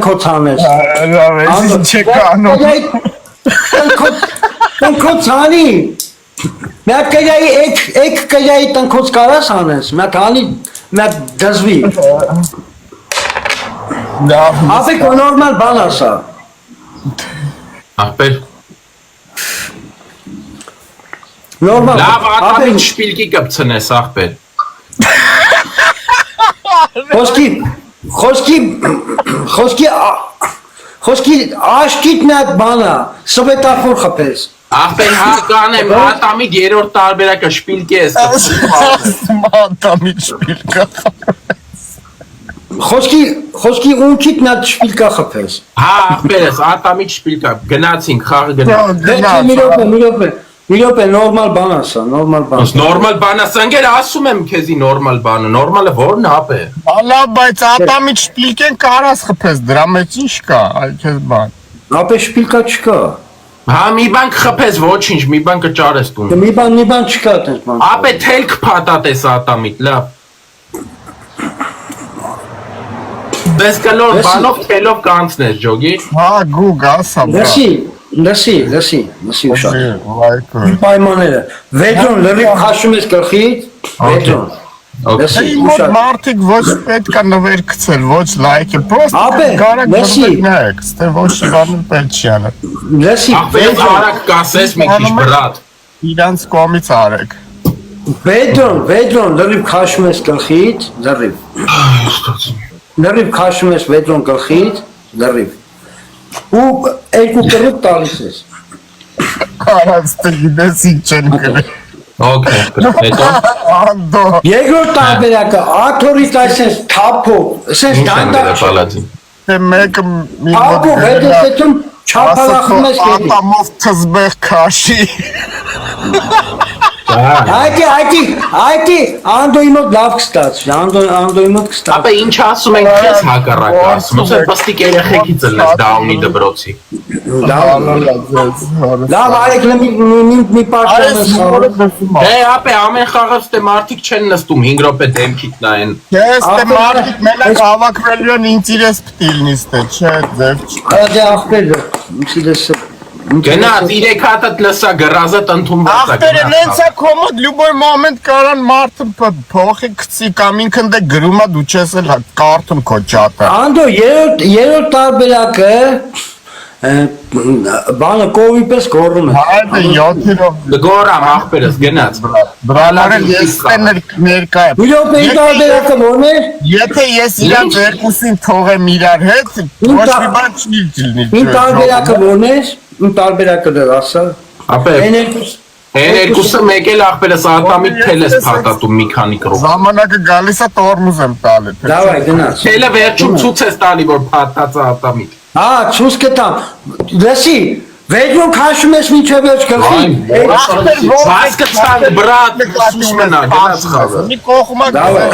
Քոչանես։ Քոչանի։ Մյա կայայի եկ կայայի տնքոց կարաս անես, մյա կանի, մյա դզվի։ Ապեք նորմալ բան ասա։ Ախպեր։ Նորմալ։ Լավ ատամին շպիլկի կպցնես ախպեր։ Խոսքի աշկիտ նատ բանա, սվետաֆոր խպես։ Ախպեր հական եմ, ատամիտ երորդ տարբերակը շպիլկի ես կպցնես։ Ատամիտ շպիլկա Խոսքի ունքիտ նատ շպիլկա խպես։ Հա ախպեր ես, ատամիտ շպիլկա, գնացինք, խաղը գնացինք։ Մի րոպե նորմալ բան ասա, նորմալ բան։ Նորմալ բան ասա, ընկեր ասում եմ քեզի նորմալ բանը, նորմալը որն ապ է։ Լավ, բայց ատամիտ շպիլկեն կարաս խփես, դրա մեջ ինչ կա, այ քեզ բան։ Ապե շպիլկա չկա։ Հա մի բան կխփես, ոչինչ, մի բան կճարես տուն։ Մի բան չկա այդպես բան։ Ապե թելք փաթաթես ատամիտ, լավ։ Դες կլոր բանով թելով կանցնես, ջոգի։ Հա, գուգ, ասա, բա։ Լսի ուշա։ Պայմանները։ Վեդրոն լրիվ քաշում ես գլխից, վեդրոն։ Լսի Մոտ մարդիկ ոչ պետք է նվեր գցել, ոչ լայքը, պրոստը կարակ նայեք, ստե ոչ բանը պետք չի անել։ Լսի, Ախպեր արագ կասես մի քիչ բրատ։ Իրանց կողմից արեք։ Վեդրոն լրիվ քաշում ես գլխից, լրիվ քաշում ես վեդրոն գլխից, լրիվ։ Ու երկու կռիվ տալիս ես։ Արած տգինես ինչ են գրել։ Okay, հետո Անդո։ Երկրորդ տարբերակը աթորից այսպես թափով, այսպես դանդաղ պալատին։ Դե մեկը մի թափով հետո չափալախում ես կետի։ Ատամով թզբեղ քաշի։ Այդի անդոյի մոտ լավ կստաց, անդոյի մոտ կստաց։ Ապա ինչ ասում ենք քեզ հակառակը ասում, ոսը պստիկ երեխեքից լես դաունի դբրոցի։ Լավ արեք մի պարտանես Դե ապե ամեն խաղաց դե մարդիկ չեն նստում 5 րոպե դեմքիդ նայեն։ Ես դե մարդիկ մենակ հավաքվելու են ինտերես պտիլ նիստը, չէ, ձև չկա։ Դե ախպեր, ինչի Գնաց 3 հատդ լսա գրազը տնթումված է։ Ախպերը նենց է կոմոդ լյուբոյ մոմենտ կարան մարդը փոխի գցի կամ ինքն դե գրում է դու չես էլ կարդում քո ճատը։ Անդո երրորդ տարբերակը բանը կովի պես գոռում է։ Այդը 7-ով Գորամ ախպերս գնաց։ բրալարը ես ներկա եմ։ Մի րոպե տարբերակը ո՞րն է։ Եթե ես իրանց երկուսին թողեմ իրար հետ, ոչ մի բան չի լինի։ Իմ տարբերակը ո՞րն է։ Իմ տարբերակը դեռ ասա։ Ապե Հեն երկուսը մեկ էլ ախպերս ատամիտ թել ես փաթաթում մի քանի կրող։ Ժամանակը գալիս է տորմուզ եմ տալի։ Դավայ գնաց։ Թելը վերջում ցույց ես տալի որ փաթաթը ատամիտ։ Հա, ցույց կտամ։ Լսի, վեդրոն քաշում ես մինչև վերջ գլխին։ Բայց կցան բրատ սուս մնա գնաց խաղը։ Մի կողմա Դավայ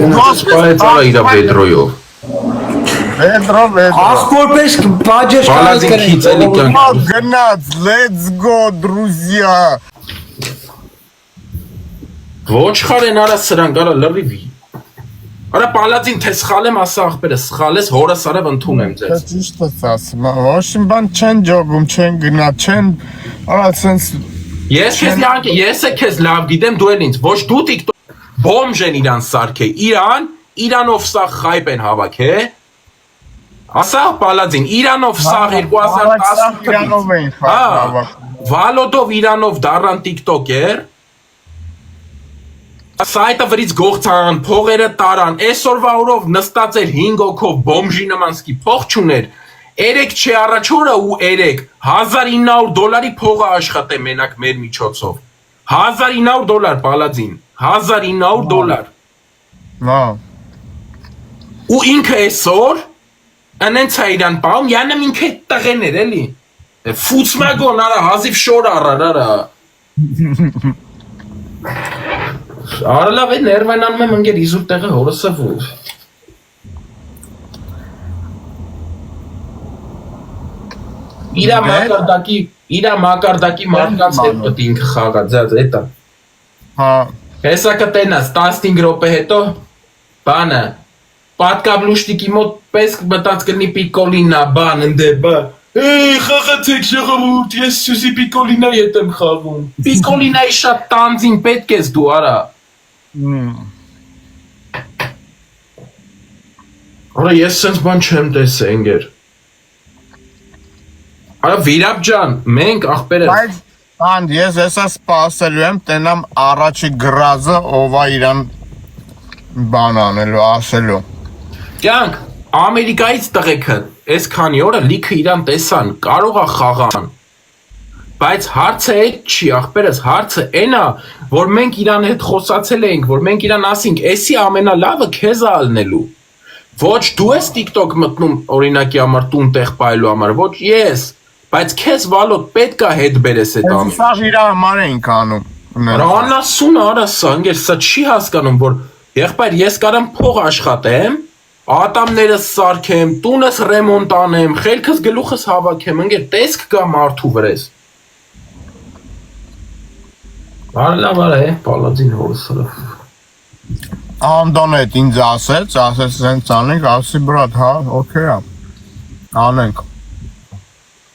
գնաց։ Սպայեցա իր վեդրոյով։ Վեդրո Ախորպես բաջեշ Բալազին քիծելի կյանք։ Գնաց, let's go, друзья։ Ոչ խարեն արա սրանք արա լրիվի։ Արա պալածին թե սխալեմ ասա ախպերը սխալես հորս արև ընդունեմ ձեզ։ Ճիշտ ես ասում, ոչ մի բան չեն ջոգում, չեն գնա, չեն արա սենց Ես քեզ լավ ես է քեզ լավ գիտեմ դու էլ ինձ ոչ դու TikTok բոմժ են իրան սարքե Իրանով սա խայբ են հավաքը Ասա պալածին Իրանով սա 2010 Իրանով են հավաք Վալոդով Իրանով դառան TikToker Սայտը վրից գողցան, փողերը տարան, այսօրվա օրով նստած էր 5 հոգով բոմժի նմանսկի փող չուներ, 3 չի առաջորը ու 3, $1900 փողը աշխատե մենակ մեր միջոցով, $1900 պալածին, $1900 Նա ու ինքը այսօր, ընենց է իրան պահում, յանեմ ինքը տղեն էր էլի, ֆուցմագոն արա, հազիվ շոր առար, Արա լավ է ներվայնանում եմ ընկեր իզուր տեղը հորսը որ Իրա մակարդակի մարդկանց հետ պետք ինքը խաղա ձած էտա Հա Հեսա կտենաս 15 րոպե հետո բանը Պատկաբլուշտիկի մոտ պես մտած կլինի պիկոլինա, բան ընդե, բա։ Խաղացեք ժողովուրդ, ես սուսի պիկոլինայի հետ եմ խաղում։ Պիկոլինայի շատ տանձին պետք ես դու, արա։ Արա, ես սենց բան չեմ տեսե, ընգեր։ Արա, Վիրապ ջան, մենք ախպերս։ Բայց անդ ես հեսա սպասելու եմ, տենամ առաջի գրազը, ով է իրան բան անելու, ասելու։ Կյանք, Ամերիկայից տղեքը, այս քանի օրը լիքը իրան տեսան, կարող է խաղան։ Բայց հարցը այդ չի, ախպերս, հարցը այն է, որ մենք իրան հետ խոսացել էինք, որ մենք իրան ասինք, էսի ամենալավը քեզ է ալնելու։ Ոչ դու ես TikTok մտնում օրինակի համար տուն տեղ պայելու համար, ոչ ես, բայց քեզ վալոտ պետք է հետ բերես այդ Ես սա իր համար էինք անում։ Անասուն արա սա, ընգեր, սա չի հասկանում, որ եղբայր ես կարամ փող աշխատեմ, ատամներս սարքեմ, տունս ռեմոնտ անեմ, խելքս գլուխս հավաքեմ, ընգեր, տեսք կա մարդու վրես։ Բարլավ արա է, պալածին հորսրը։ Անդոն էդ ինձ ասեց սենց անենք, ասի բրատ, հա, օքեյ է, անենք։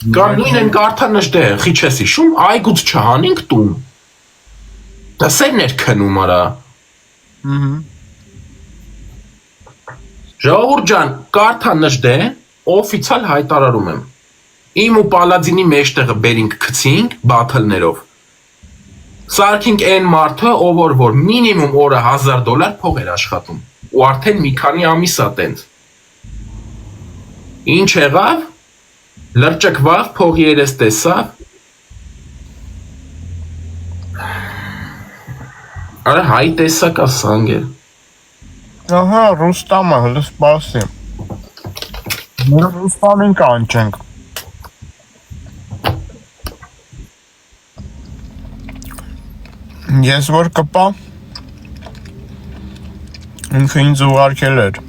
Կամ նույն են կարդանշտե, խի չես իշում, այգուց չհանինք տուն։ Դասերն էր քնում արա։ Ժողովուրդ ջան, կարդանշտե, օֆիցիալ հայտարարում եմ։ Իմ ու պալածինի մեջտեղը բերինք գցինք բաթլներով։ Սարքինք այն մարդը, ով որ մինիմում օրը $1000 փող էր աշխատում, ու արդեն մի քանի ամիս է տենց։ Ինչ եղավ, լրջկվավ, փողի երես տեսավ, արա հայ տեսակ է սանգել։ Ահա, Ռուստամը, հլը սպասի։ Մեր Ռուստամին կանչենք։ Ես որ կպա, ինքը ինձ ուղարկել էր։